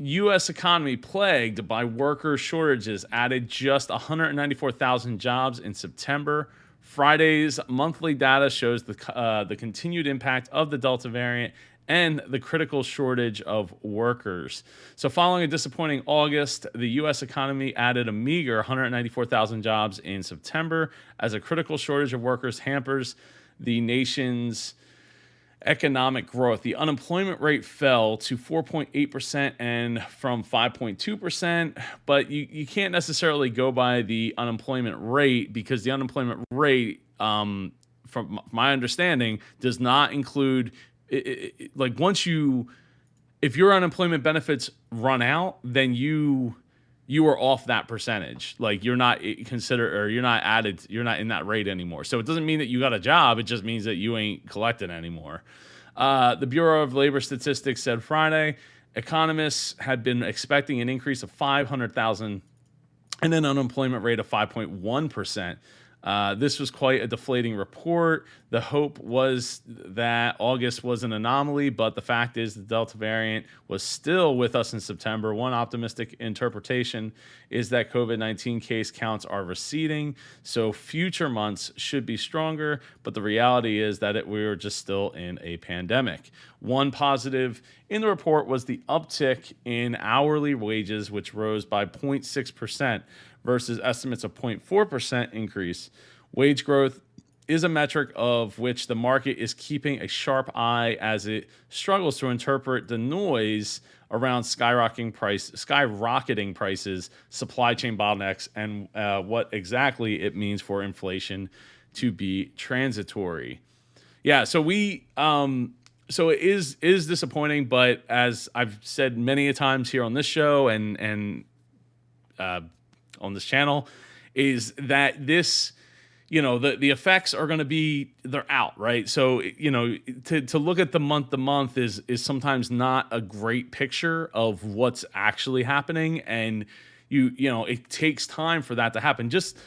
U.S. economy plagued by worker shortages added just 194,000 jobs in September. Friday's monthly data shows the continued impact of the Delta variant and the critical shortage of workers. So, following a disappointing August, the U.S. economy added a meager 194,000 jobs in September as a critical shortage of workers hampers the nation's economic growth. The unemployment rate fell to 4.8% and from 5.2%, but you can't necessarily go by the unemployment rate because the unemployment rate, from my understanding, does not include, like once if your unemployment benefits run out, then you are off that percentage. Like you're not considered, or you're not added, you're not in that rate anymore. So it doesn't mean that you got a job. It just means that you ain't collecting anymore. The Bureau of Labor Statistics said Friday economists had been expecting an increase of 500,000 and an unemployment rate of 5.1%. This was quite a deflating report. The hope was that August was an anomaly, but the fact is the Delta variant was still with us in September. One optimistic interpretation is that COVID-19 case counts are receding, so future months should be stronger, but the reality is that we were just still in a pandemic. One positive in the report was the uptick in hourly wages, which rose by 0.6%. Versus estimates of 0.4% increase. Wage growth is a metric of which the market is keeping a sharp eye as it struggles to interpret the noise around skyrocketing prices, supply chain bottlenecks, and what exactly it means for inflation to be transitory. Yeah, so so it is disappointing, but as I've said many a times here on this show and on this channel, is that this, the effects are going to be, they're out, right? So, to look at the month to month is sometimes not a great picture of what's actually happening. And it takes time for that to happen. Just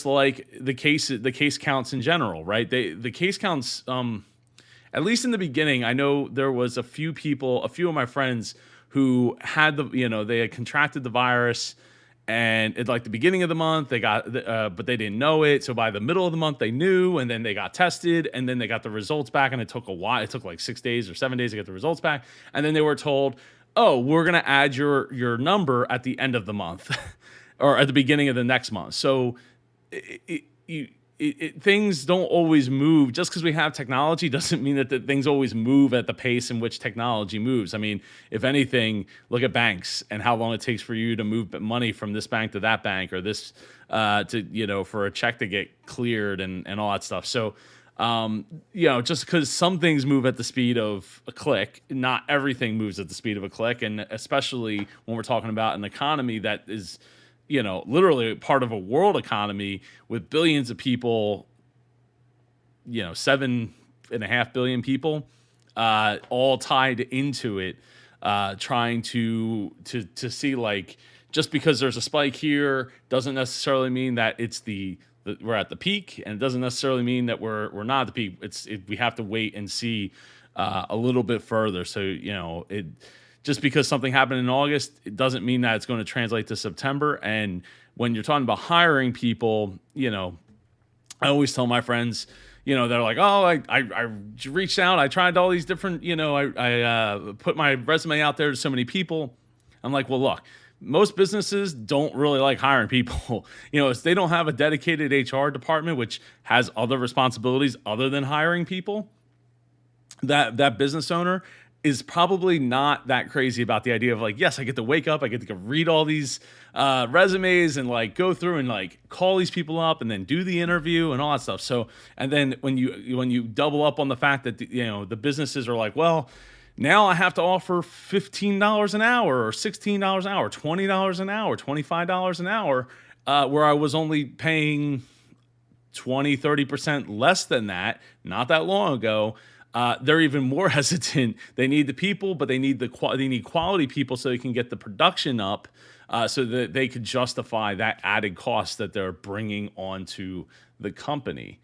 like the case counts in general, right? The case counts, at least in the beginning, I know there was a few of my friends who had they had contracted the virus. And at like the beginning of the month, they got, but they didn't know it. So by the middle of the month, they knew, and then they got tested, and then they got the results back, and it took a while. It took like 6 days or 7 days to get the results back, and then they were told, "Oh, we're gonna add your number at the end of the month, or at the beginning of the next month." So things don't always move. Just because we have technology doesn't mean that things always move at the pace in which technology moves. I mean, if anything, look at banks and how long it takes for you to move money from this bank to that bank, or this for a check to get cleared and all that stuff. So just because some things move at the speed of a click, not everything moves at the speed of a click, and especially when we're talking about an economy that is literally part of a world economy with billions of people, 7.5 billion people, all tied into it, trying to see, like, just because there's a spike here doesn't necessarily mean that it's we're at the peak, and it doesn't necessarily mean that we're not at the peak. We have to wait and see a little bit further. So, just because something happened in August, it doesn't mean that it's going to translate to September. And when you're talking about hiring people, I always tell my friends, they're like, "Oh, I reached out, I tried all these different, I put my resume out there to so many people." I'm like, "Well, look, most businesses don't really like hiring people. They don't have a dedicated HR department, which has other responsibilities other than hiring people. That business owner is probably not that crazy about the idea of, like, yes, I get to wake up, I get to go read all these resumes and like go through and like call these people up and then do the interview and all that stuff." So, and then when you double up on the fact that the businesses are like, "Well, now I have to offer $15 an hour or $16 an hour, $20 an hour, $25 an hour, where I was only paying 20-30% less than that not that long ago." They're even more hesitant. They need the people, but they need quality people so they can get the production up, so that they could justify that added cost that they're bringing onto the company.